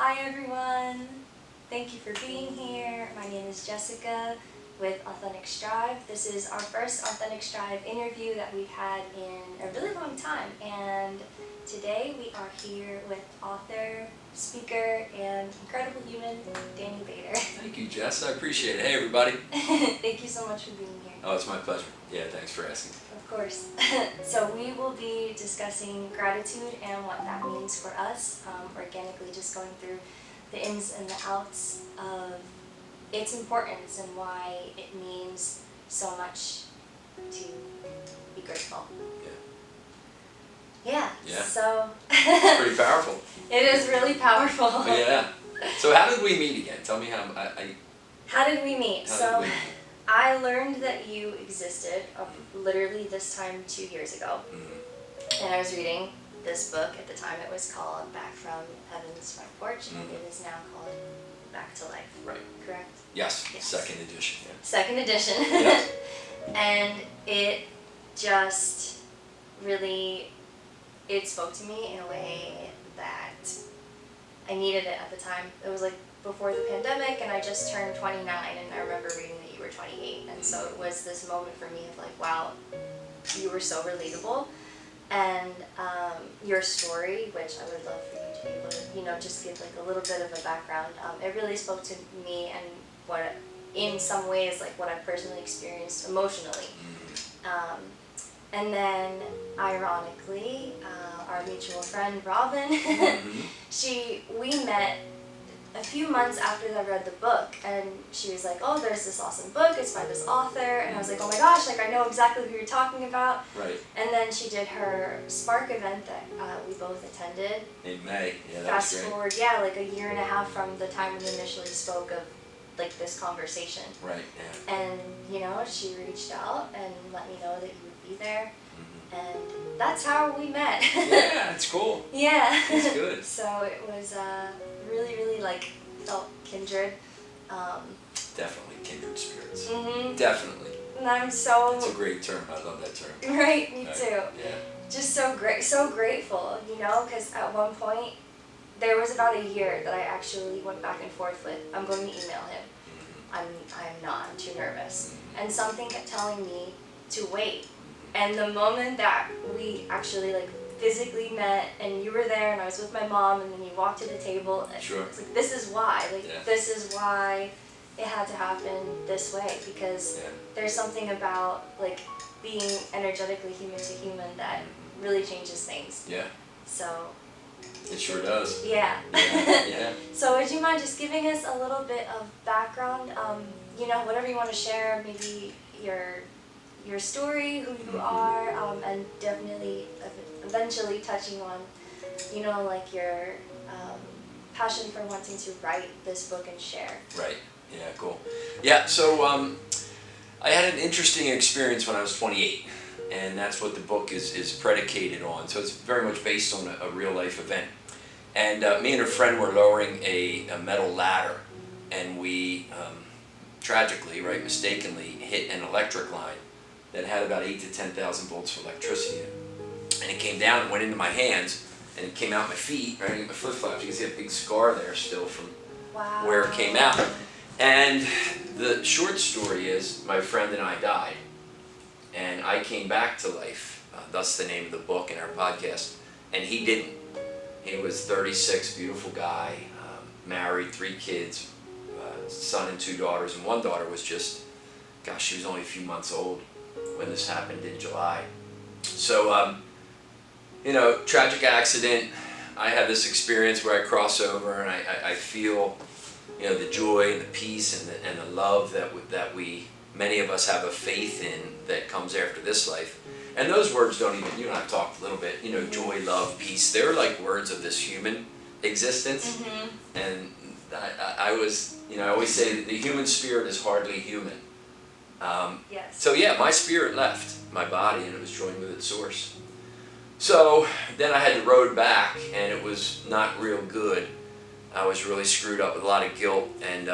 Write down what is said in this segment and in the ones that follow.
Hi everyone! Thank you for being here. My name is Jessica with Authentic Strive. This is our first Authentic Strive interview that we've had in a really long time, and today we are here with author, speaker, and incredible human, Danny Bader. Thank you, Jess. I appreciate it. Hey everybody. Thank you so much for being here. Oh, it's my pleasure. Yeah, thanks for asking. Of course. So we will be discussing gratitude and what that means for us, organically just going through the ins and the outs of its importance and why it means so much to be grateful. Yeah. Yeah. So It's pretty powerful. it is really powerful. Yeah. So how did we meet again? Tell me how How did we meet? how did we meet? I learned that you existed literally this time 2 years ago. Mm-hmm. And I was reading this book. At the time it was called Back from Heaven's Front Porch, and it is now called Back to Life. Right. Correct? Yes. Yes. Second edition. Yeah. Second edition. Yeah. And it just really, it spoke to me in a way that I needed it at the time. It was like before the pandemic, and I just turned 29, and I remember reading that you were 28, and so it was this moment for me of like, wow, you were so relatable, and your story, which I would love for you to be able to, just give like a little bit of a background. It really spoke to me and what, in some ways, like what I personally experienced emotionally. And then, ironically, our mutual friend Robin, we met a few months after I read the book, and she was like, oh, there's this awesome book, it's by this author, and I was like, oh my gosh, like I know exactly who you're talking about. Right. And then she did her Spark event that we both attended. In May. Yeah, that Fast was great. forward, like a year and a half from the time we initially spoke of like this conversation. Right. Yeah. And she reached out and let me know that you would be there. And that's how we met. Yeah, it's cool. Yeah. It's good. So it was really, really like felt kindred. Definitely kindred spirits. Definitely. And I'm It's a great term. I love that term. Right, me too. Yeah. Just so grateful, because at one point there was about a year that I actually went back and forth with, I'm going to email him. I'm not. I'm too nervous. And something kept telling me to wait. And the moment that we actually like physically met, and you were there, and I was with my mom, and then you walked to the table, and Sure. it's like, this is why. Yeah. This is why it had to happen this way, because there's something about like being energetically human to human that really changes things. Yeah. So. It sure does. Yeah. Yeah. So would you mind just giving us a little bit of background? Whatever you want to share, maybe your story, who you are, and definitely eventually touching on, like your passion for wanting to write this book and share. Right. Yeah. Cool. Yeah. So I had an interesting experience when I was 28. And that's what the book is predicated on. So it's very much based on a real life event. And me and a friend were lowering a metal ladder, and we tragically, mistakenly hit an electric line that had about 8,000 to 10,000 volts of electricity in it. And it came down and went into my hands, and it came out my feet, right, my flip-flops. You can see a big scar there still from where it came out. And the short story is, my friend and I died. And I came back to life, thus the name of the book and our podcast, and he didn't. He was 36, beautiful guy, married, 3 kids, son and 2 daughters, and one daughter was just, she was only a few months old when this happened in July. So, tragic accident. I have this experience where I cross over, and I feel, the joy and the peace and the love that we many of us have a faith in that comes after this life. And those words don't even, you and I have talked a little bit, joy, love, peace, they're like words of this human existence. And I always say that the human spirit is hardly human. Yes. So yeah, my spirit left my body, and it was joined with its source. So then I had the road back, and it was not real good. I was really screwed up with a lot of guilt and,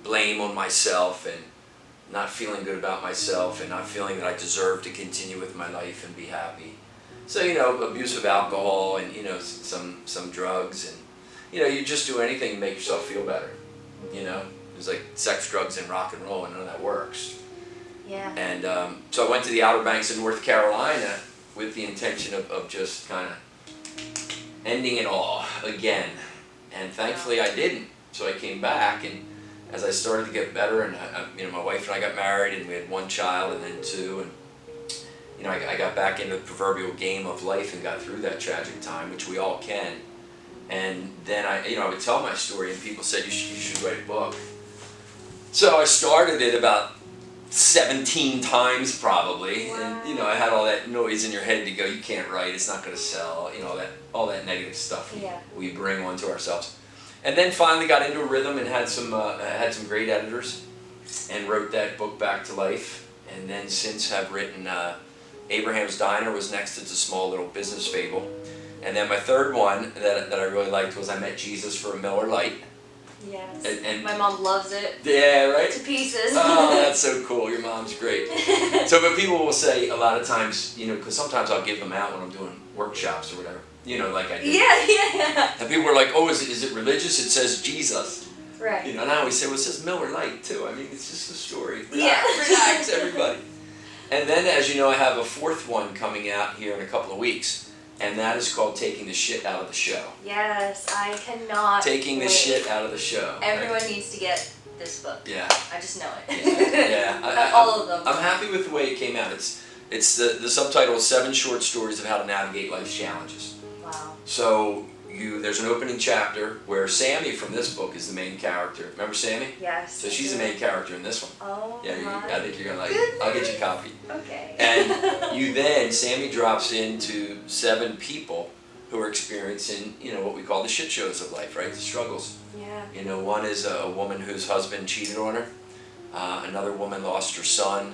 blame on myself, and not feeling good about myself, and not feeling that I deserved to continue with my life and be happy. So, abuse of alcohol and, some drugs and, you just do anything to make yourself feel better, It's like sex, drugs, and rock and roll, and none of that works. Yeah. And so I went to the Outer Banks of North Carolina with the intention of just kind of ending it all again. And thankfully I didn't. So I came back, and as I started to get better, and my wife and I got married, and we had one child and then two, and I got back into the proverbial game of life and got through that tragic time, which we all can. And then I would tell my story, and people said, you should write a book. So I started it about 17 times probably. Wow. And I had all that noise in your head to go, you can't write, it's not going to sell, all that negative stuff we bring onto ourselves. And then finally got into a rhythm and had some great editors and wrote that book back to life. And then since have written Abraham's Diner was next. It's a small little business fable. And then my third one that I really liked was I Met Jesus for a Miller Lite. Yes. And my mom loves it. Yeah, right? To pieces. Oh, that's so cool. Your mom's great. So, but people will say a lot of times, because sometimes I'll give them out when I'm doing workshops or whatever, like I do. Yeah. And people are like, oh, is it religious? It says Jesus. Right. And I always say, well, it says Miller Lite too. I mean, it's just a story. Relax, relax everybody. And then, as you know, I have a fourth one coming out here in a couple of weeks. And that is called Taking the Shit Out of the Show. Yes, I cannot Taking the wait. Shit Out of the Show. Everyone right? needs to get this book. Yeah. I just know it. Yeah. All of them. I'm happy with the way it came out. It's the subtitle is 7 Short Stories of How to Navigate Life's Challenges. Wow. So there's an opening chapter where Sammy from this book is the main character. Remember Sammy? Yes. So she's the main character in this one. Oh Yeah, my I think you're gonna like goodness. it. I'll get you a copy. Okay. And Sammy drops into 7 people who are experiencing, what we call the shit shows of life, right? The struggles. Yeah. One is a woman whose husband cheated on her. Another woman lost her son.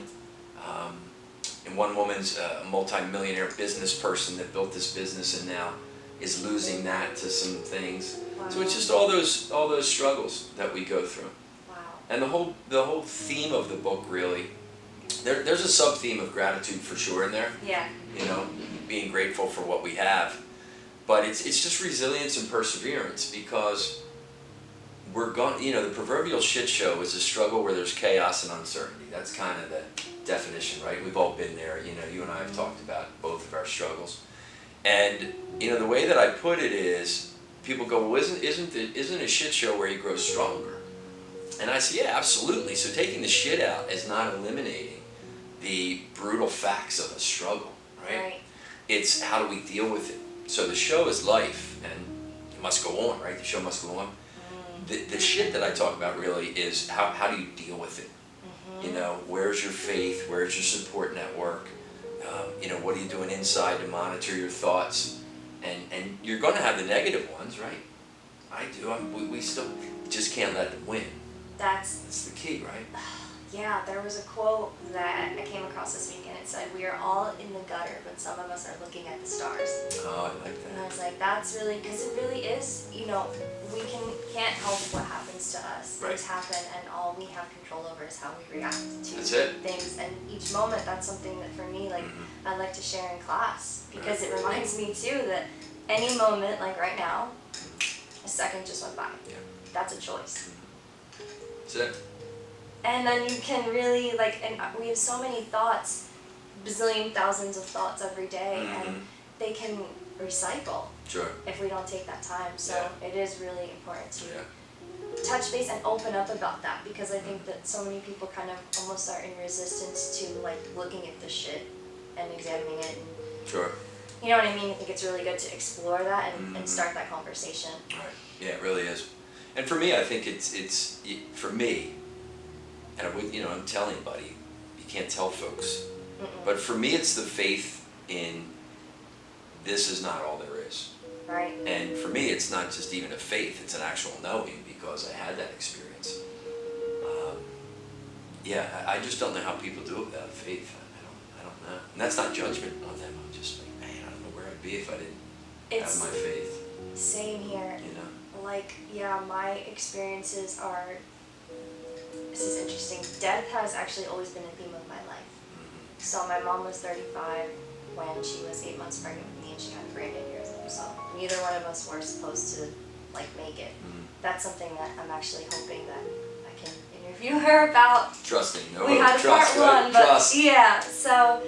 And one woman's a multi-millionaire business person that built this business and now is losing that to some things. Wow. So it's just all those struggles that we go through. Wow. And the whole theme of the book really, there's a sub-theme of gratitude for sure in there. Yeah. Being grateful for what we have. But it's just resilience and perseverance, because we're going, the proverbial shit show is a struggle where there's chaos and uncertainty. That's kind of the definition, right? We've all been there. You and I have talked about both of our struggles. And, the way that I put it is, people go, well, isn't a shit show where you grow stronger? And I say, yeah, absolutely. So taking the shit out is not eliminating the brutal facts of a struggle, right? It's how do we deal with it? So the show is life, and it must go on, right? The show must go on. The shit that I talk about really is how do you deal with it? Where's your faith? Where's your support network? What are you doing inside to monitor your thoughts? And you're going to have the negative ones, right? I do. We still just can't let them win. That's the key, right? Yeah, there was a quote that I came across this week, and it said, "We are all in the gutter, but some of us are looking at the stars." Oh, I like that. And I was like, that's really, because it really is, we can't help what happens to us. Right. Things happen, and all we have control over is how we react to That's it. things. And each moment, that's something that for me, I like to share in class, because it reminds me too that any moment, like right now, a second just went by. Yeah. That's a choice. That's it. And then you can really, and we have so many thoughts, bazillion thousands of thoughts every day, and they can recycle. Sure. If we don't take that time. So it is really important to touch base and open up about that, because I think that so many people kind of almost are in resistance to looking at the shit and examining it. And, Sure. you know what I mean? I think it's really good to explore that and start that conversation. Right. Yeah, it really is. And for me, I think it's for me, and I wouldn't tell anybody, you can't tell folks, but for me it's the faith in this is not all there is. Right. And for me it's not just even a faith, it's an actual knowing, because I had that experience. I just don't know how people do it without faith. I don't know. And that's not judgment on them. I'm just like, man, I don't know where I'd be if I didn't have my faith. Same here. My experiences are, this is interesting, death has actually always been a theme of my life. So my mom was 35 when she was 8 months pregnant with me and she had grandianism. So neither one of us were supposed to like make it. That's something that I'm actually hoping that I can interview her about. Trusting. No, we had a trust, part right? one, but Trust. yeah. So,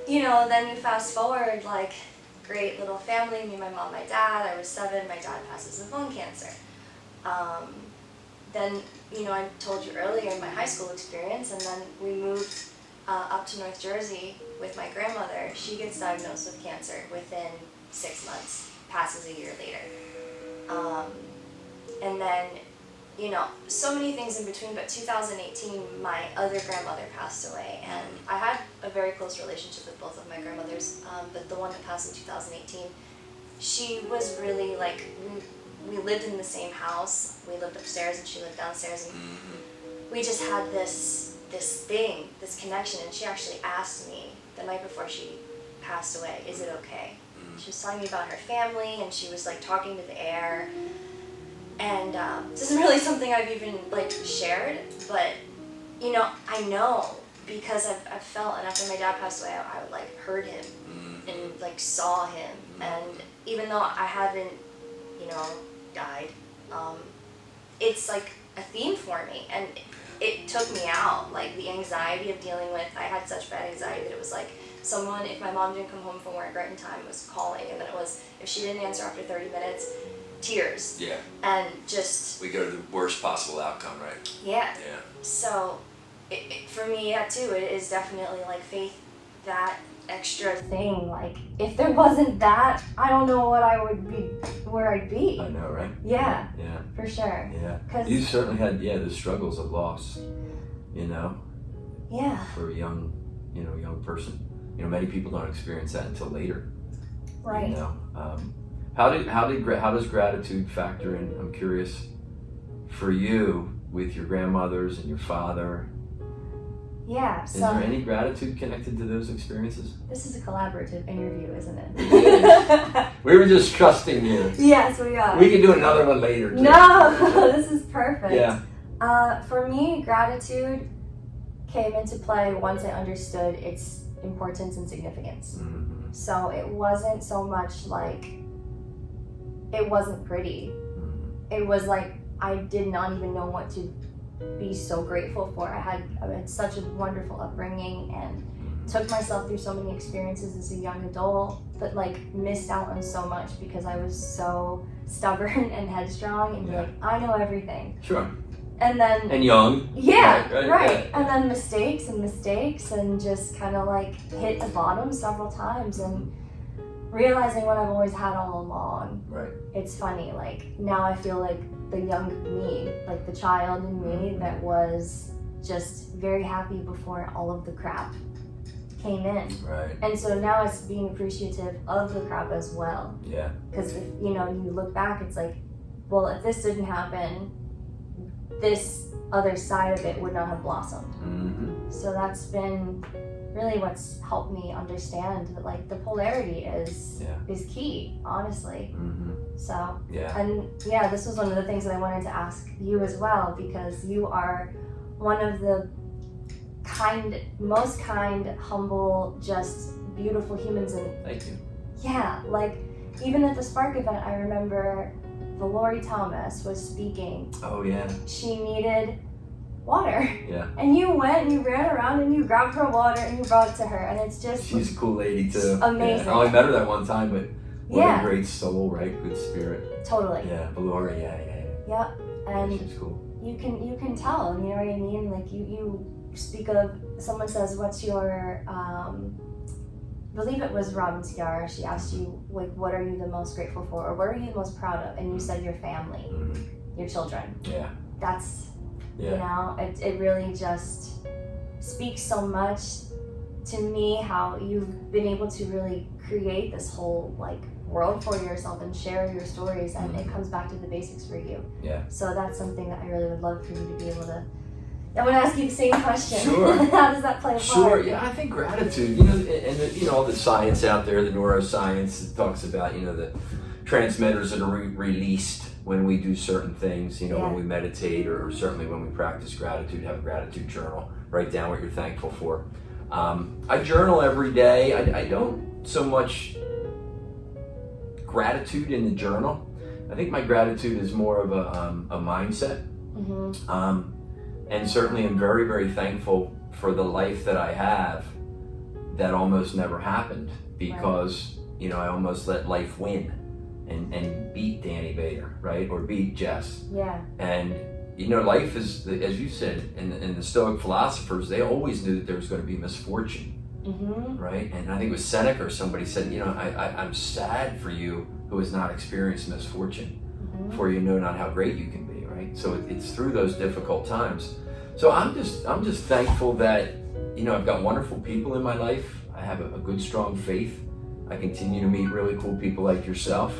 you know, then you fast forward, like, great little family, me, my mom, my dad. I was 7, my dad passes with lung cancer. Then, you know, I told you earlier in my high school experience, and then we moved up to North Jersey with my grandmother. She gets diagnosed with cancer within 6 months, passes a year later. And then, you know, so many things in between, but 2018, my other grandmother passed away, and I had a very close relationship with both of my grandmothers, but the one that passed in 2018, she was really like, we lived in the same house. We lived upstairs and she lived downstairs, and we just had this connection, and she actually asked me the night before she passed away, is it okay? She was telling me about her family, and she was like talking to the air. And this isn't really something I've even like shared, but you know, I know because I've felt, and after my dad passed away, I like heard him and like saw him, and even though I haven't, you know, died, it's like a theme for me, and it took me out, like the anxiety of dealing with, I had such bad anxiety that it was like someone, if my mom didn't come home from work right in time, was calling, and then it was, if she didn't answer after 30 minutes, tears. Yeah. And just... We go to the worst possible outcome, right? Yeah. Yeah. So, for me, that too, it is definitely like faith, that extra thing. Like, if there wasn't that, I don't know what I would be, where I'd be. I know, right? Yeah. Yeah. For sure. Yeah. 'Cause, You certainly had, the struggles of loss, you know? Yeah. For a young person. You know, many people don't experience that until later. Right. You know? How does gratitude factor in? I'm curious for you with your grandmothers and your father. Yeah. Is there any gratitude connected to those experiences? This is a collaborative interview, isn't it? We were just trusting you. Yes, we are. We can do another one later. Too. No, this is perfect. Yeah. For me, gratitude came into play once I understood its importance and significance. Mm-hmm. So it wasn't so much like, it wasn't pretty. It was like I did not even know what to be so grateful for. I had such a wonderful upbringing and took myself through so many experiences as a young adult, but like missed out on so much because I was so stubborn and headstrong and like, I know everything. Sure. And then... And young. Yeah, right. And then mistakes and just kind of like hit the bottom several times and realizing what I've always had all along. Right. It's funny, like now I feel like the young me, like the child in me that was just very happy before all of the crap came in. Right. And so now it's being appreciative of the crap as well. Yeah. Because if you look back, it's like, well, if this didn't happen, this other side of it would not have blossomed. Mm-hmm. So that's been really what's helped me understand that like the polarity is key, honestly. Mm-hmm. So and this was one of the things that I wanted to ask you as well, because you are one of the most kind, humble, just beautiful humans. And thank you. Yeah, like even at the Spark event, I remember Valori Thomas was speaking. Oh yeah. She needed water. Yeah. And you went and you ran around and you grabbed her water and you brought it to her, and it's just... She's a cool lady too. Amazing. Yeah. I only met her that one time, but what a great soul, right? Good spirit. Totally. Yeah, Valori, yeah. And she's cool. You can tell, you know what I mean? Like you speak of, someone says, what's your, I believe it was Robin Ciara, she asked you, like, what are you the most grateful for, or what are you the most proud of? And you said your family, your children. Yeah. That's, you know, it really just speaks so much to me how you've been able to really create this whole, like, world for yourself and share your stories, and it comes back to the basics for you. Yeah. So that's something that I really would love for you to be able to... I want to ask you the same question. Sure. How does that play a part? Sure, yeah, I think gratitude, and all the science out there, the neuroscience talks about, the transmitters that are released when we do certain things, when we meditate, or certainly when we practice gratitude, have a gratitude journal, write down what you're thankful for. I journal every day. I don't so much gratitude in the journal. I think my gratitude is more of a mindset. And certainly I'm very, very thankful for the life that I have that almost never happened because, you know, I almost let life win and beat Danny Bader, right? Or beat Jess. Yeah. And, you know, life is, as you said, and the Stoic philosophers, they always knew that there was going to be misfortune, right? And I think it was Seneca or somebody said, you know, I'm sad for you who has not experienced misfortune, for you know not how great you can be, right? So it's through those difficult times. So I'm just thankful that, you know, I've got wonderful people in my life. I have a good, strong faith. I continue to meet really cool people like yourself.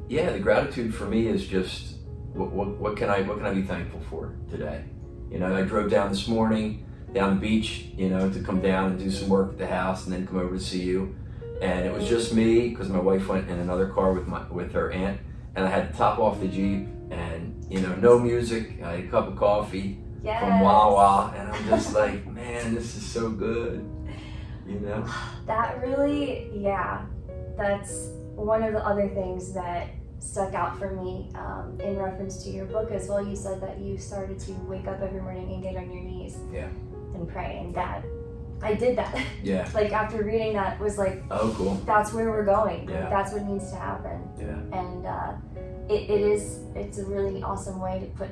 Yeah, the gratitude for me is just what can I be thankful for today? You know, I drove down this morning down the beach, you know, to come down and do some work at the house and then come over to see you. And it was just me because my wife went in another car with her aunt, and I had to top off the Jeep, and you know, no music. I had a cup of coffee from Wawa, and I'm just like, man, this is so good, you know. That really, that's one of the other things that stuck out for me in reference to your book as well. You said that you started to wake up every morning and get on your knees and pray, and that I did that. Yeah. Like after reading that was like, oh cool. That's where we're going. Yeah. Like, that's what needs to happen. Yeah. And it's a really awesome way to put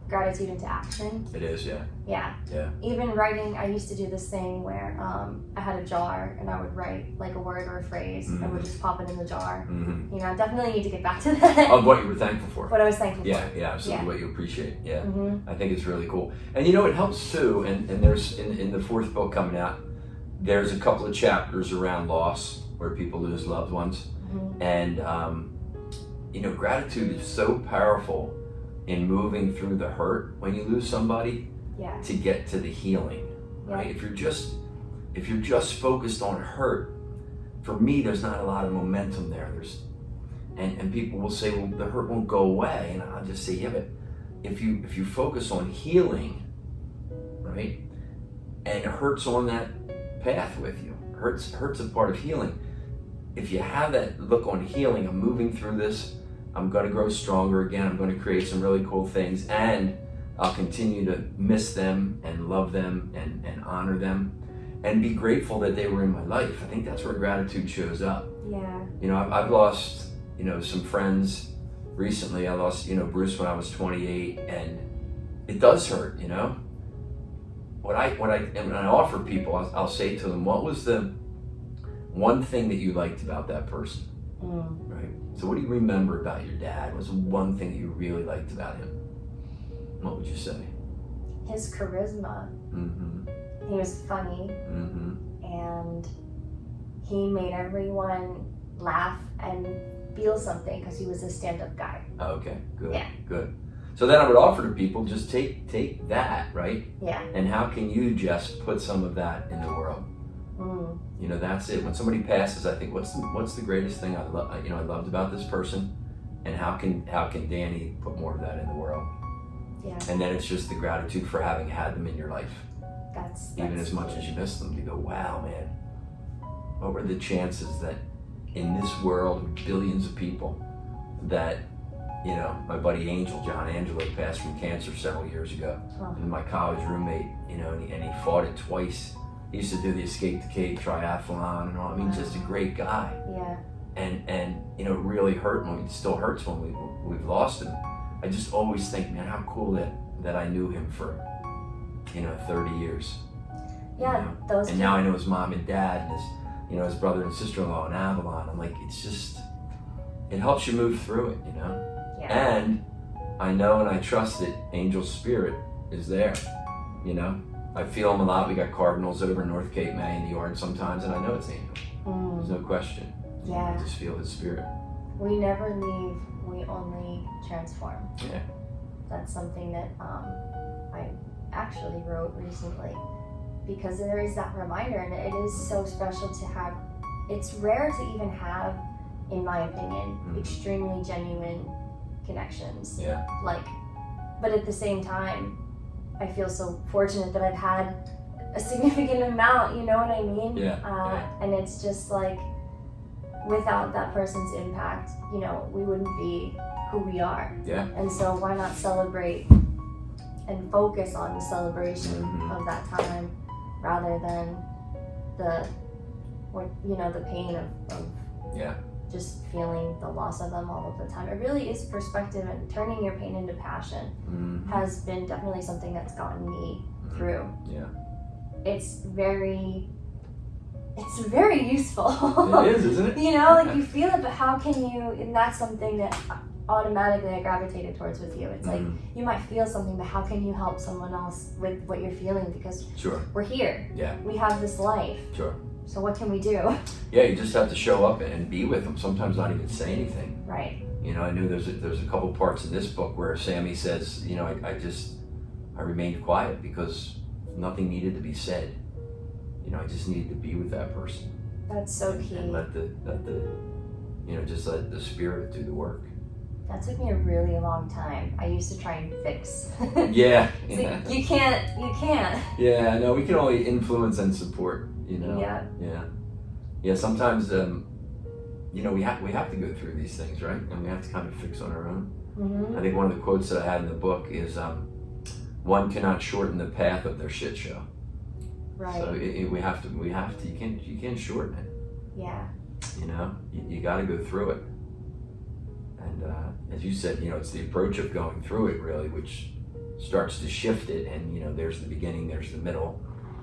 gratitude into action. It is, yeah. Yeah. Yeah. Even writing, I used to do this thing where I had a jar and I would write like a word or a phrase and would just pop it in the jar. You know, I definitely need to get back to that. Of what you were thankful for. What I was thankful for. Yeah, absolutely. What you appreciate. Yeah. I think it's really cool. And you know, it helps too, and there's in the fourth book coming out, there's a couple of chapters around loss where people lose loved ones. And you know, gratitude is so powerful in moving through the hurt when you lose somebody to get to the healing, right? If you're just focused on hurt, for me, there's not a lot of momentum there. And people will say, well, the hurt won't go away, and I'll just say, yeah, but if you focus on healing, right, and hurt's on that path with you, hurt's a part of healing. If you have that look on healing, I'm moving through this, I'm going to grow stronger again, I'm going to create some really cool things, and I'll continue to miss them and love them and honor them and be grateful that they were in my life. I think that's where gratitude shows up. Yeah. You know, I've lost, you know, some friends recently. I lost, you know, Bruce when I was 28, and it does hurt, you know. When I offer people, I'll say to them, what was the one thing that you liked about that person? Right? So what do you remember about your dad? What's one thing that you really liked about him? What would you say? His charisma. He was funny, and he made everyone laugh and feel something because he was a stand-up guy. Okay, good, Yeah. good. So then I would offer to people, just take that, right? Yeah. And how can you just put some of that in the world? You know, that's it. When somebody passes, I think, what's the greatest thing I loved about this person, and how can Danny put more of that in the world? Yeah. And then it's just the gratitude for having had them in your life. That's Even as much as you miss them, you go, wow, man, what were the chances that in this world of billions of people that, you know, my buddy John Angelo passed from cancer several years ago, and my college roommate, you know, and he fought it twice. He used to do the Escape the Cape triathlon and all. I mean, just a great guy. Yeah. And you know, it really hurt when it still hurts when we've lost him. I just always think, man, how cool that I knew him for, you know, 30 years. Yeah, you know? And now I know his mom and dad and his brother and sister-in-law in Avalon. I'm like, it helps you move through it, you know? Yeah. And I know and I trust that Angel's spirit is there, you know? I feel him a lot. We got cardinals over in North Cape May in the yard sometimes, and I know it's Angel. There's no question. Yeah. I just feel his spirit. We never leave, we only transform. Yeah. That's something that I actually wrote recently, because there is that reminder, and it is so special to have. It's rare to even have, in my opinion, extremely genuine connections. Yeah. But at the same time, I feel so fortunate that I've had a significant amount, you know what I mean? Yeah. And it's just like, without that person's impact, you know, we wouldn't be who we are. Yeah. And so why not celebrate and focus on the celebration of that time rather than the pain of Yeah. just feeling the loss of them all of the time. It really is perspective, and turning your pain into passion has been definitely something that's gotten me through. Yeah. It's very useful. It is, isn't it? You know, like you feel it, but how can you, and that's something that automatically I gravitated towards with you. It's like, you might feel something, but how can you help someone else with what you're feeling? Because Sure. we're here. Yeah. We have this life. Sure. So what can we do? Yeah, you just have to show up and be with them. Sometimes not even say anything. Right. You know, I knew there's a couple parts in this book where Sammy says, you know, I remained quiet because nothing needed to be said. You know, I just needed to be with that person. That's so key. And let the just let the spirit do the work. That took me a really long time. I used to try and fix. Yeah. So you can't. Yeah, no, we can only influence and support, you know. Yeah. Yeah. Yeah, sometimes you know, we have to go through these things, right? And we have to kind of fix on our own. I think one of the quotes that I had in the book is one cannot shorten the path of their shit show. Right. So we have to you can't shorten it. Yeah. You know, you got to go through it. And as you said, you know, it's the approach of going through it really which starts to shift it. And you know, there's the beginning, there's the middle,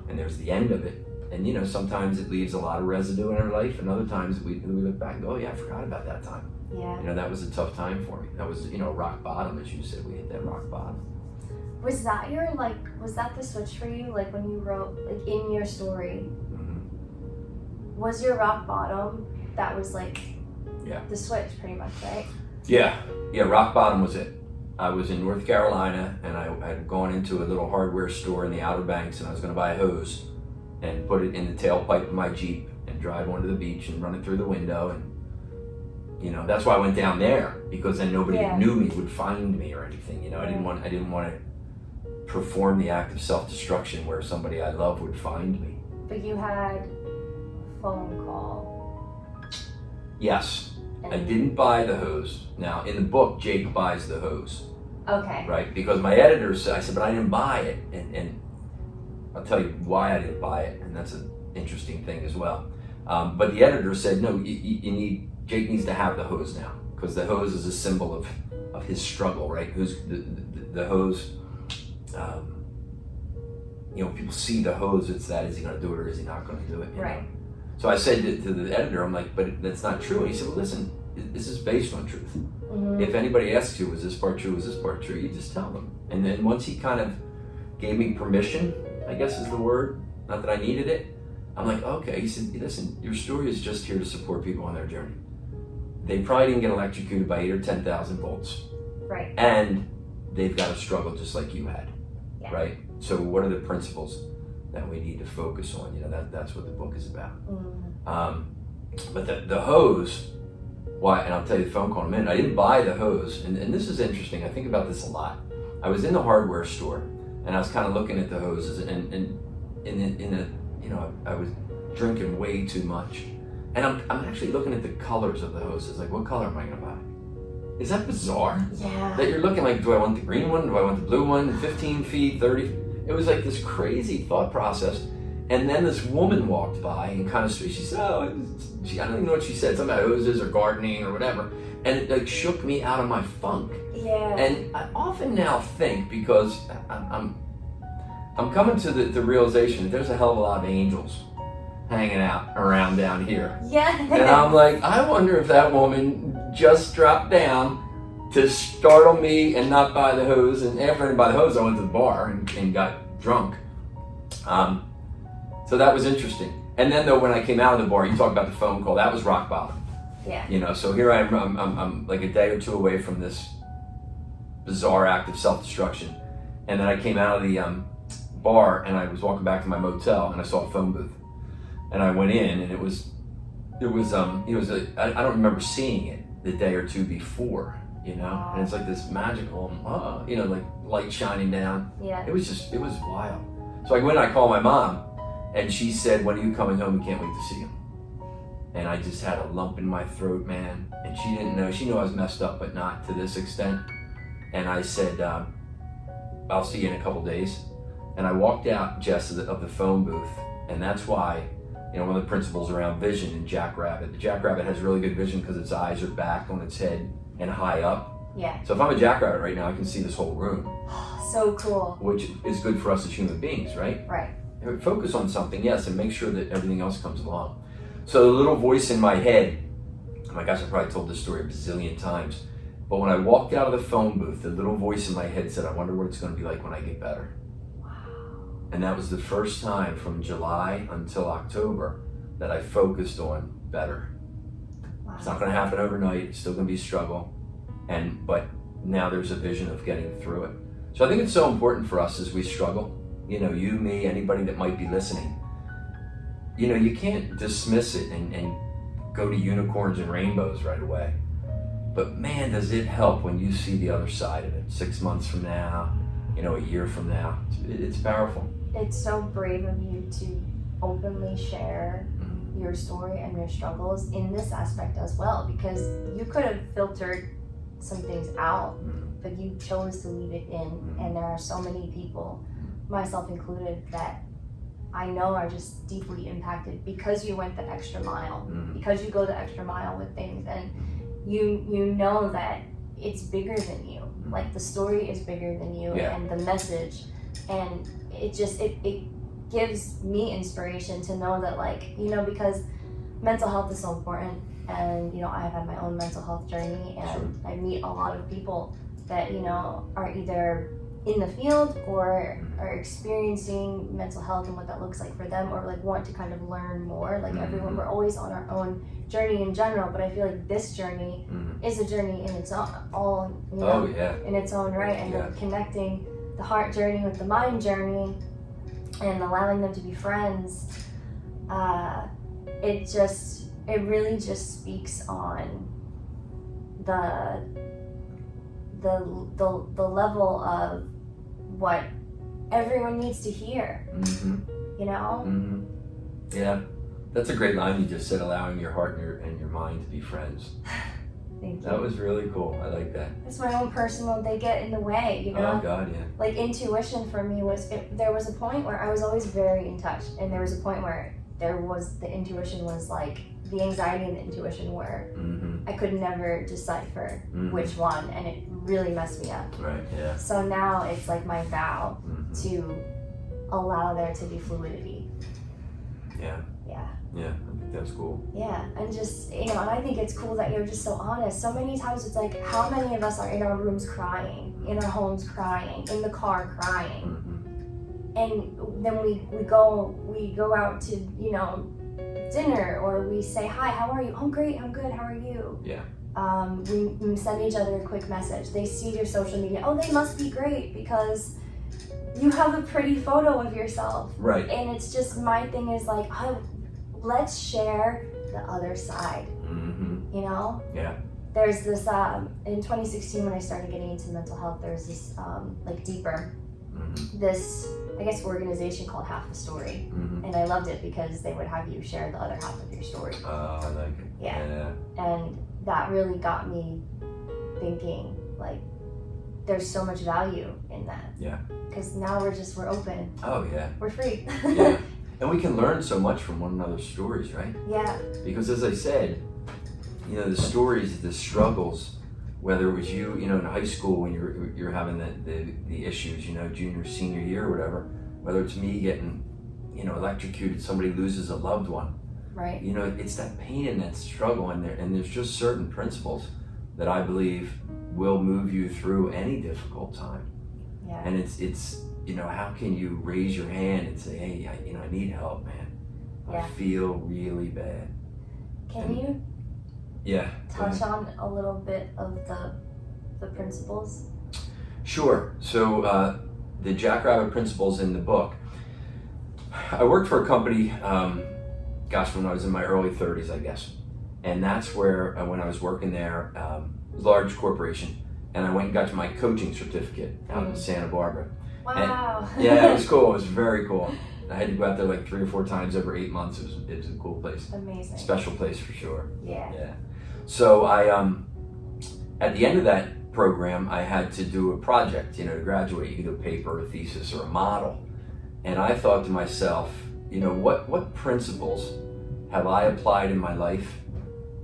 and there's the end of it. And you know, sometimes it leaves a lot of residue in our life, and other times we look back and go, oh yeah, I forgot about that time. Yeah. You know, that was a tough time for me. That was, you know, rock bottom, as you said. We hit that rock bottom. Was that the switch for you? Like when you wrote, like in your story, was your rock bottom, that was like the switch pretty much, right? Yeah, rock bottom was it. I was in North Carolina, and I had gone into a little hardware store in the Outer Banks, and I was going to buy a hose and put it in the tailpipe of my Jeep and drive onto the beach and run it through the window. And you know, that's why I went down there, because then nobody who knew me would find me or anything. You know, I didn't want to perform the act of self-destruction where somebody I love would find me. But you had phone call. Yes. I didn't buy the hose. Now, in the book, Jake buys the hose. Okay. Right? Because my editor said, I said, but I didn't buy it. And I'll tell you why I didn't buy it, and that's an interesting thing as well. But the editor said, no, Jake needs to have the hose now, because the hose is a symbol of his struggle, right? Who's the hose, you know, people see the hose, it's that, is he going to do it or is he not going to do it? Right. Know? So I said to the editor, I'm like, but that's not true. And he said, well, listen, this is based on truth. If anybody asks you, was this part true, was this part true, you just tell them. And then once he kind of gave me permission, I guess is the word, not that I needed it, I'm like, okay. He said, listen, your story is just here to support people on their journey. They probably didn't get electrocuted by 8 or 10,000 volts. Right. And they've got to struggle just like you had. Yeah. Right? So what are the principles that we need to focus on? You know, that's what the book is about. But the hose, why, and I'll tell you the phone call in a minute. I didn't buy the hose, and this is interesting. I think about this a lot. I was in the hardware store, and I was kind of looking at the hoses, and you know, I was drinking way too much. And I'm actually looking at the colors of the hoses. Like, what color am I going to buy? Is that bizarre? Yeah. That you're looking like, do I want the green one? Do I want the blue one? 15 feet, 30? It was like this crazy thought process. And then this woman walked by and kind of, she said, I don't even know what she said, something about hoses or gardening or whatever. And it like shook me out of my funk. Yeah. And I often now think, because I'm coming to the realization that there's a hell of a lot of angels hanging out around down here. Yeah. And I'm like, I wonder if that woman just dropped down to startle me and not buy the hose. And after I didn't buy the hose, I went to the bar and got drunk. So that was interesting. And then though, when I came out of the bar, you talk about the phone call, that was rock bottom. Yeah. You know, so here I am, I'm like a day or two away from this bizarre act of self-destruction. And then I came out of the bar, and I was walking back to my motel, and I saw a phone booth. And I went in, and it was I don't remember seeing it the day or two before, you know? And it's like this magical, you know, like light shining down. Yeah. It was wild. So I go in, I call my mom, and she said, "When are you coming home? We can't wait to see you." And I just had a lump in my throat, man. And she didn't know. She knew I was messed up, but not to this extent. And I said, "I'll see you in a couple days." And I walked out, Jess, of the phone booth. And that's why, one of the principles around vision in Jackrabbit. The Jackrabbit has really good vision because its eyes are back on its head and high up. Yeah. So if I'm a Jackrabbit right now, I can see this whole room. So cool. Which is good for us as human beings, right? Right. Focus on something, yes, and make sure that everything else comes along. So the little voice in my head, oh my gosh, I probably told this story a bazillion times, but when I walked out of the phone booth, the little voice in my head said, "I wonder what it's going to be like when I get better." Wow. And that was the first time from July until October that I focused on better. Wow. It's not going to happen overnight. It's still going to be a struggle. But now there's a vision of getting through it. So I think it's so important for us as we struggle. You, me, anybody that might be listening. You can't dismiss it and go to unicorns and rainbows right away. But man, does it help when you see the other side of it. 6 months from now, a year from now. It's powerful. It's so brave of you to openly share your story and your struggles in this aspect as well, because you could have filtered some things out, but you chose to leave it in. And there are so many people, myself included, that I know are just deeply impacted because you went the extra mile, because you go the extra mile with things, and you know that it's bigger than you. Like the story is bigger than you, and the message, and it gives me inspiration to know that, because mental health is so important, and I've had my own mental health journey, and I meet a lot of people that are either in the field or are experiencing mental health and what that looks like for them, or want to kind of learn more. Everyone, we're always on our own journey in general, but I feel like this journey is a journey in its own, in its own right, and then connecting the heart journey with the mind journey and allowing them to be friends. It really just speaks on the level of what everyone needs to hear. Yeah, that's a great line you just said, allowing your heart and your mind to be friends. Thank you. That was really cool. I like that. It's my own personal, they get in the way, Oh God, yeah. Intuition for me there was a point where I was always very in touch, and there was a point where the intuition was the anxiety and the intuition were, I could never decipher which one, and it really messed me up. Right, yeah. So now it's my vow to allow there to be fluidity. Yeah. Yeah. Yeah, I think that's cool. Yeah, and just, and I think it's cool that you're just so honest. So many times it's how many of us are in our rooms crying, in our homes crying, in the car crying, and then we go out to, dinner, or we say, "Hi, how are you?" "Oh, great, I'm good, how are you?" Yeah. We send each other a quick message. They see your social media. "Oh, they must be great because you have a pretty photo of yourself." Right. And it's just, my thing is let's share the other side. Yeah. There's this in 2016 when I started getting into mental health, there's this deeper this, I guess, organization called Half the Story, and I loved it because they would have you share the other half of your story. Oh, I like it. Yeah. And that really got me thinking, there's so much value in that. Yeah. Because now we're open. Oh yeah. We're free. Yeah. And we can learn so much from one another's stories, right? Yeah. Because as I said, the stories, the struggles, whether it was you, in high school when you're having the issues, junior, senior year or whatever, whether it's me getting, electrocuted, somebody loses a loved one. Right. It's that pain and that struggle, and there's just certain principles that I believe will move you through any difficult time. Yeah. And it's how can you raise your hand and say, "Hey, I need help, man. I feel really bad." Can you touch on a little bit of the principles? Sure. So the Jackrabbit principles in the book. I worked for a company, when I was in my early 30s, I guess. And that's where, when I was working there, large corporation, and I went and got my coaching certificate out in Santa Barbara. Wow. Yeah, it was cool. It was very cool. I had to go out there like 3 or 4 times over 8 months. It was a cool place. Amazing. Special place for sure. Yeah. Yeah. So I at the end of that program, I had to do a project. You know, to graduate, you can do a paper, a thesis, or a model. And I thought to myself, you know, what principles have I applied in my life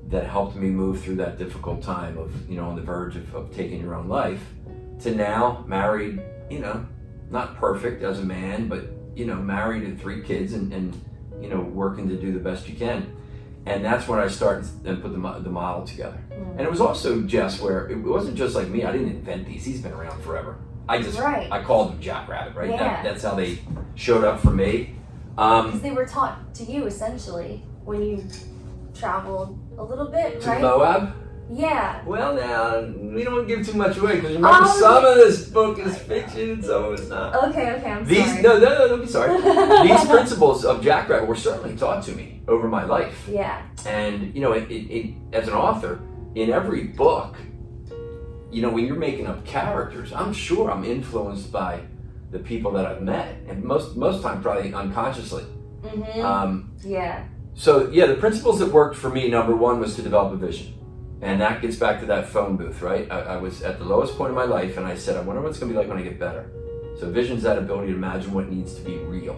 that helped me move through that difficult time of, you know, on the verge of taking your own life, to now married, you know, not perfect as a man, but, you know, married and 3 kids and you know, working to do the best you can. And that's when I started and put the model together. And it was also, Jess, where it wasn't just like me. I didn't invent these. These have been around forever. I called them Jackrabbit, right? Yeah. That's how they showed up for me. Because they were taught to you, essentially, when you traveled a little bit, To right? Moab? Yeah. Well, now, we don't want to give too much away, because remember, some of this book is fiction and some of it's not. Okay, I'm These, sorry. no, don't be sorry. These principles of Jackrabbit were certainly taught to me over my life. Yeah. And, you know, it as an author, in every book, you know, when you're making up characters, I'm sure I'm influenced by the people that I've met, and most time probably unconsciously. Yeah. So yeah, the principles that worked for me, number 1 was to develop a vision. And that gets back to that phone booth, right? I was at the lowest point of my life, and I said, I wonder what it's gonna be like when I get better. So vision's that ability to imagine what needs to be real,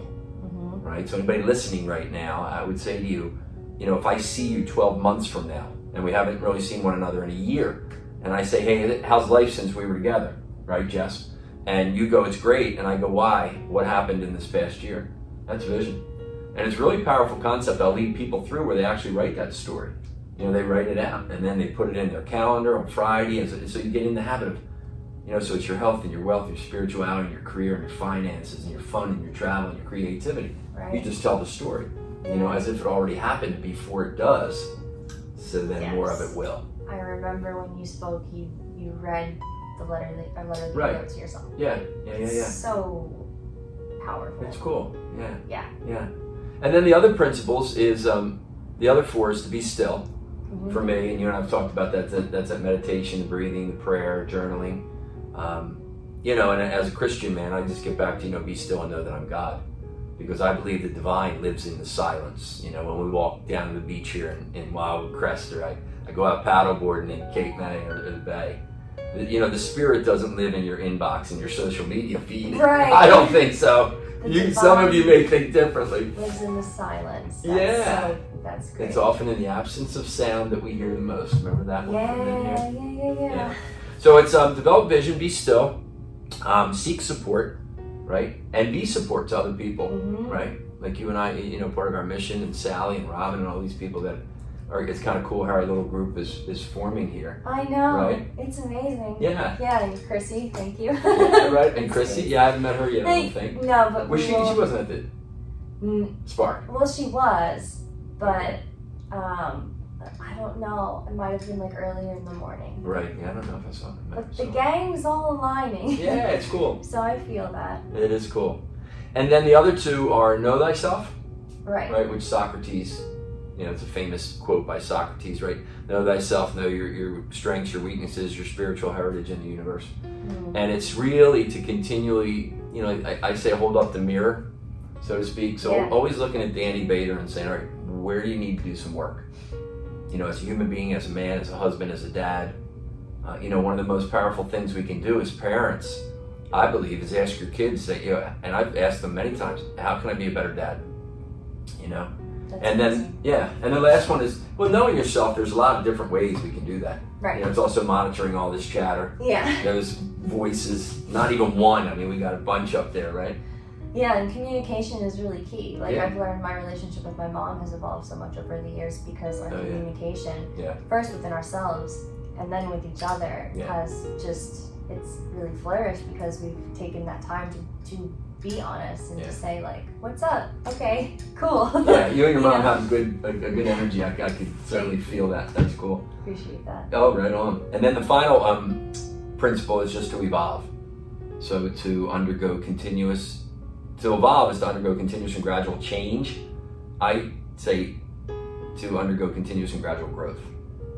right? So anybody listening right now, I would say to you, you know, if I see you 12 months from now, and we haven't really seen one another in a year, and I say, hey, how's life since we were together, right, Jess? And you go, it's great, and I go, why? What happened in this past year? That's vision. And it's a really powerful concept. I'll lead people through where they actually write that story. You know, they write it out, and then they put it in their calendar on Friday, and so you get in the habit of, you know, so it's your health and your wealth, your spirituality, your career, and your finances, and your fun, and your travel, and your creativity. Right. You just tell the story, you know, as if it already happened before it does, so then more of it will. I remember when you spoke, you read the letter that you wrote to yourself. Yeah. So powerful. It's cool. Yeah. Yeah. And then the other principles is, the other 4 is to be still. For me, and you and I've talked about that. That's that meditation, the breathing, the prayer, journaling. You know, and as a Christian man, I just get back to, you know, be still and know that I'm God, because I believe the divine lives in the silence. You know, when we walk down to the beach here in Wildwood Crest, or I go out paddleboarding in Cape May or the Bay. You know, the spirit doesn't live in your inbox and your social media feed. Right. I don't think so. Some of you may think differently. Lives in the silence. That's great. It's often in the absence of sound that we hear the most. Remember that one? Yeah. So it's develop vision, be still, seek support, right? And be support to other people, right? Like you and I, you know, part of our mission, and Sally and Robin and all these people that are, it's kind of cool how our little group is forming here. I know. Right? It's amazing. Yeah. Yeah, and Chrissy, thank you. Yeah, right? And Chrissy, I haven't met her yet, I don't think. No, but Was she wasn't at the Spark. Well, she was, but I don't know. It might have been like earlier in the morning. Right. Yeah, I don't know if I saw them. But the gang's all aligning. Yeah, it's cool. So I feel that. It is cool. And then the other 2 are know thyself. Right. Right, which Socrates, you know, it's a famous quote by Socrates, right? Know thyself, know your strengths, your weaknesses, your spiritual heritage in the universe. And it's really to continually, you know, I say hold up the mirror, so to speak. So always looking at Danny Bader and saying, all right, where do you need to do some work? You know, as a human being, as a man, as a husband, as a dad. You know, one of the most powerful things we can do as parents, I believe, is ask your kids, that, you know, and I've asked them many times, how can I be a better dad? You know? That's and amazing. then, and the last one is, well, knowing yourself, there's a lot of different ways we can do that. Right. You know, it's also monitoring all this chatter. Yeah. Those voices, not even one, I mean, we got a bunch up there, right? Yeah, and communication is really key. Like, I've learned my relationship with my mom has evolved so much over the years because our communication, first within ourselves and then with each other, has just, it's really flourished because we've taken that time to be honest and to say, like, what's up? Okay, cool. Yeah, you and your mom have a good energy. I could certainly feel that. That's cool. Appreciate that. Oh, right on. And then the final principle is just to evolve. So to evolve is to undergo continuous and gradual change. I say to undergo continuous and gradual growth.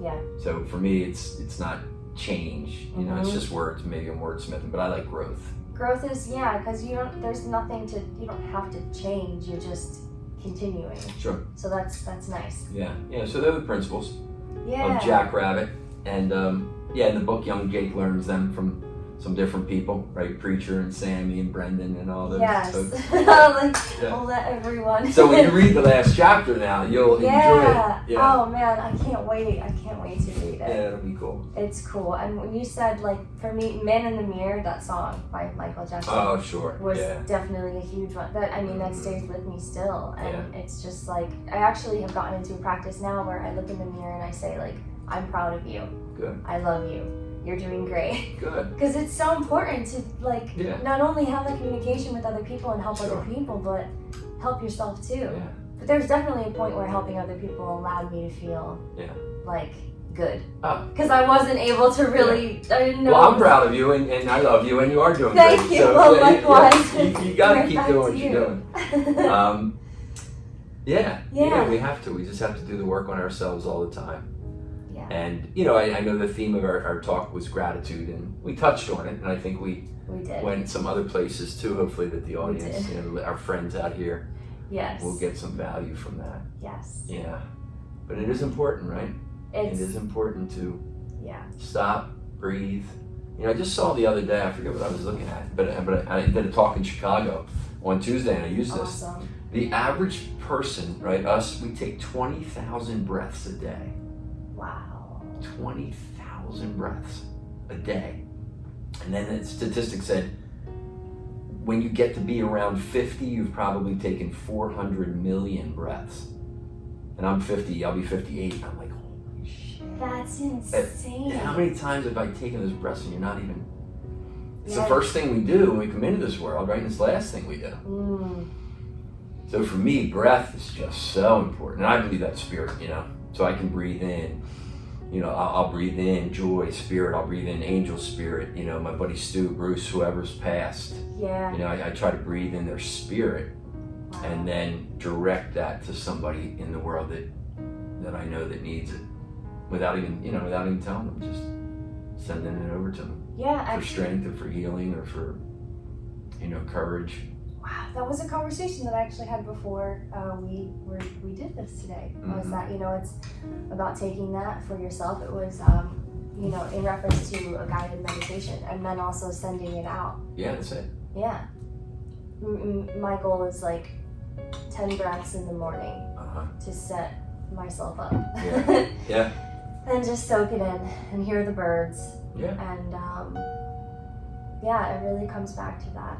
Yeah. So for me, it's not change. You know, it's just words. Maybe I'm wordsmithing, but I like growth. Growth is, because there's nothing you don't have to change, you're just continuing. Sure. So that's nice. Yeah. So they're the principles Yeah. of Jackrabbit, and in the book, young Jake learns them from some different people, right? Preacher and Sammy and Brendan and all those. Yes. folks. I'll let everyone. So when you read the last chapter now, you'll enjoy it. Yeah. Oh man, I can't wait. I can't wait to read it. Yeah, it'll be cool. It's cool. And when you said, like, for me, Man in the Mirror, that song by Michael Jackson. Oh, sure. Was definitely a huge one. That stays with me still. And it's just like, I actually have gotten into a practice now where I look in the mirror and I say, like, I'm proud of you. Good. I love you. You're doing great. Good. Because it's so important to, like, not only have the communication with other people and help other people, but help yourself too. Yeah. But there's definitely a point where helping other people allowed me to feel like good. Because I wasn't able to really, I didn't know. Well, I'm proud of you, and I love you, and you are doing Thank great. you. So, Well, likewise. You got to Right keep back doing to what you're doing. We have to. We just have to do the work on ourselves all the time. And, I know the theme of our talk was gratitude, and we touched on it, and I think we did. Went some other places too, hopefully that the audience, our friends out here will get some value from that. Yes. Yeah. But it is important, right? It is important to stop, breathe. I just saw the other day, I forget what I was looking at, but I did a talk in Chicago on Tuesday, and I used this. The average person, right, we take 20,000 breaths a day. Wow. 20,000 breaths a day. And then the statistic said, when you get to be around 50, you've probably taken 400 million breaths. And I'm 50, I'll be 58. I'm like, holy shit. That's insane. How many times have I taken those breaths and you're not even... It's the first thing we do when we come into this world, right? And it's the last thing we do. So for me, breath is just so important. And I believe that's spirit, So I can breathe in. I'll breathe in joy, spirit. I'll breathe in angel spirit. My buddy Stu, Bruce, whoever's passed. Yeah. I try to breathe in their spirit, and then direct that to somebody in the world that I know that needs it, without even telling them, just sending it over to them. Yeah. For strength, or for healing, or for courage. Wow, that was a conversation that I actually had before we did this today. Was that it's about taking that for yourself. It was in reference to a guided meditation, and then also sending it out. Yeah, that's it. Yeah, my goal is like 10 breaths in the morning to set myself up. Yeah. And just soak it in and hear the birds. Yeah. And it really comes back to that.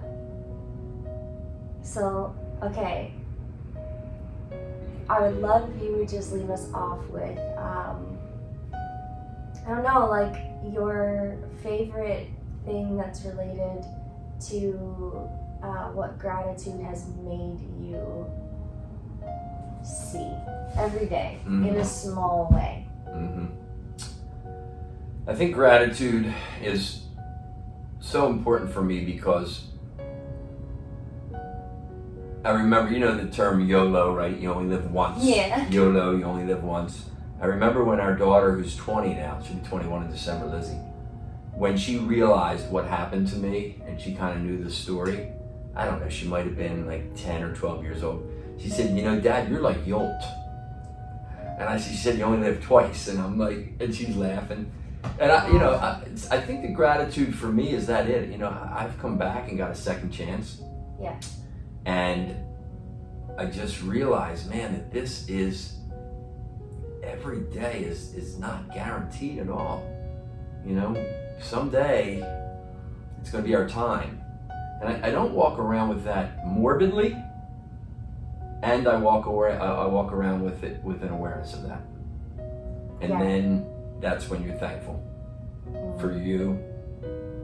So, okay, I would love if you would just leave us off with, I don't know, like your favorite thing that's related to what gratitude has made you see every day in a small way. I think gratitude is so important for me because I remember, the term YOLO, right? You only live once. Yeah. YOLO, you only live once. I remember when our daughter, who's 20 now, she'll be 21 in December, Lizzie, when she realized what happened to me and she kind of knew the story, I don't know, she might have been like 10 or 12 years old. She said, Dad, you're like Yolt. And she said, you only live twice. And I'm like, and she's laughing. And I think the gratitude for me is that it. I've come back and got a second chance. Yeah. And I just realized, man, that this is, every day is not guaranteed at all. Someday it's going to be our time. And I don't walk around with that morbidly, and I walk around with it with an awareness of that. And then that's when you're thankful for you,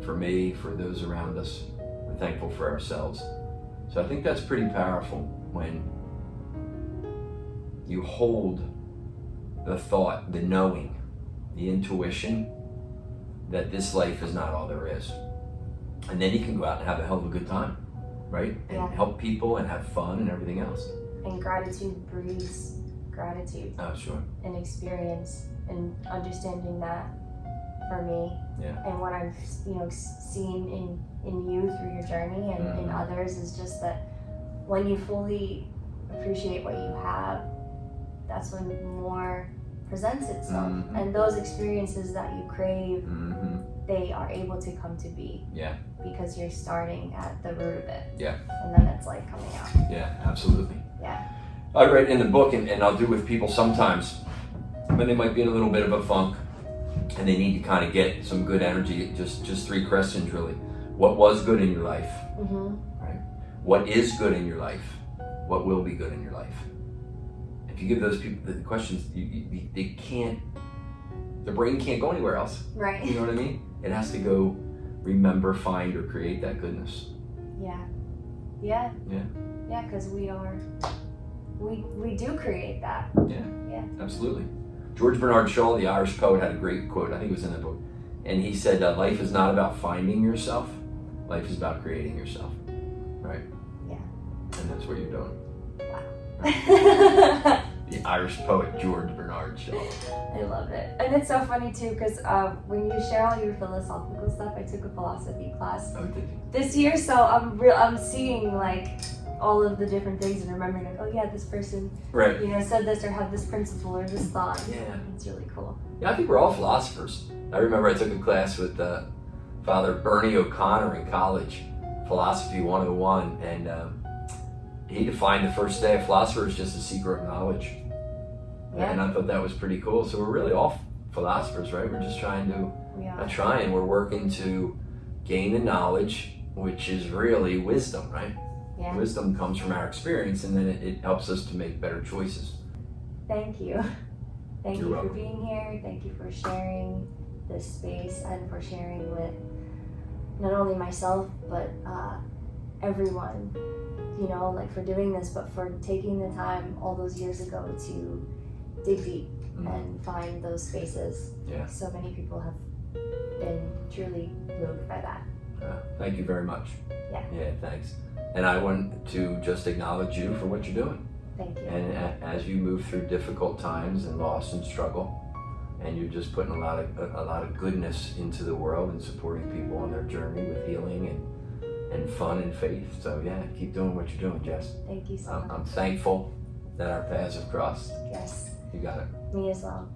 for me, for those around us. We're thankful for ourselves. So I think that's pretty powerful when you hold the thought, the knowing, the intuition that this life is not all there is. And then you can go out and have a hell of a good time, right? And help people and have fun and everything else. And gratitude breeds gratitude. Oh, sure. And experience and understanding that for me. Yeah. And what I've seen in you through your journey and in others is just that when you fully appreciate what you have, that's when more presents itself. And those experiences that you crave, they are able to come to be. Yeah. Because you're starting at the root of it. Yeah. And then it's like coming out. Yeah, absolutely. Yeah. I write in the book, and I'll do with people sometimes when they might be in a little bit of a funk and they need to kind of get some good energy. Just 3 questions really. What was good in your life? Right. What is good in your life? What will be good in your life? If you give those people the questions, they can't. The brain can't go anywhere else. Right. You know what I mean? It has to go remember, find, or create that goodness. Yeah. Yeah. Yeah. Yeah, because we do create that. Yeah. Yeah. Absolutely. George Bernard Shaw, the Irish poet, had a great quote. I think it was in the book. And he said, life is not about finding yourself. Life is about creating yourself. Right? Yeah. And that's what you're doing. Wow. The Irish poet, George Bernard Shaw. I love it. And it's so funny too, because when you share all your philosophical stuff, I took a philosophy class Oh, did you? this year, so I'm seeing like all of the different things and remembering like, oh yeah, this person Right. said this or had this principle or this thought. Yeah. It's really cool. Yeah, I think we're all philosophers. I remember I took a class with Father Bernie O'Connor in college, Philosophy 101, and he defined the first day of philosopher as just a seeker of knowledge. Yeah. And I thought that was pretty cool. So we're really all philosophers, right? We're just trying to, we're working to gain the knowledge, which is really wisdom, right? Yeah. Wisdom comes from our experience, and then it helps us to make better choices. Thank you. Thank You're you welcome. for being here. Thank you for sharing this space and for sharing with not only myself, but everyone, like for doing this, but for taking the time all those years ago to dig deep and find those spaces. Yeah. So many people have been truly moved by that. Thank you very much. Yeah. Yeah, thanks. And I want to just acknowledge you for what you're doing. Thank you. And as you move through difficult times and loss and struggle, and you're just putting a lot of goodness into the world and supporting people on their journey with healing and fun and faith. So yeah, keep doing what you're doing, Jess. Thank you so much. I'm thankful that our paths have crossed. Yes. You got it. Me as well.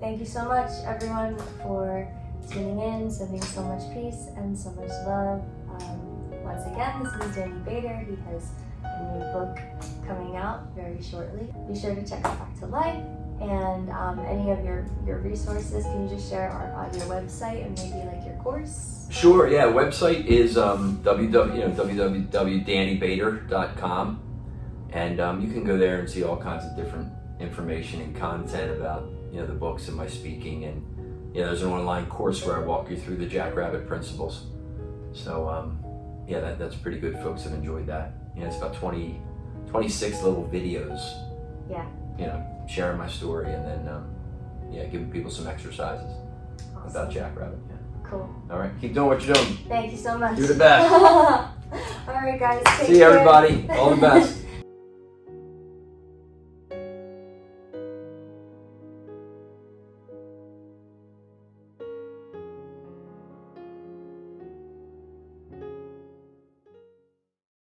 Thank you so much, everyone, for tuning in, sending so much peace and so much love. Once again, this is Danny Bader. He has a new book coming out very shortly. Be sure to check out Back to Life and any of your resources. Can you just share your website and maybe like your course? Sure. Yeah. Website is www.dannybader.com, and you can go there and see all kinds of different information and content about the books and my speaking, and there's an online course where I walk you through the Jackrabbit principles. So that's pretty good. Folks have enjoyed that. It's about 26 little videos. Yeah. Sharing my story, and then giving people some exercises about Jackrabbit. Yeah. Cool. All right, keep doing what you're doing. Thank you so much. You're the best. All right, guys. Take See you, care. everybody. All the best.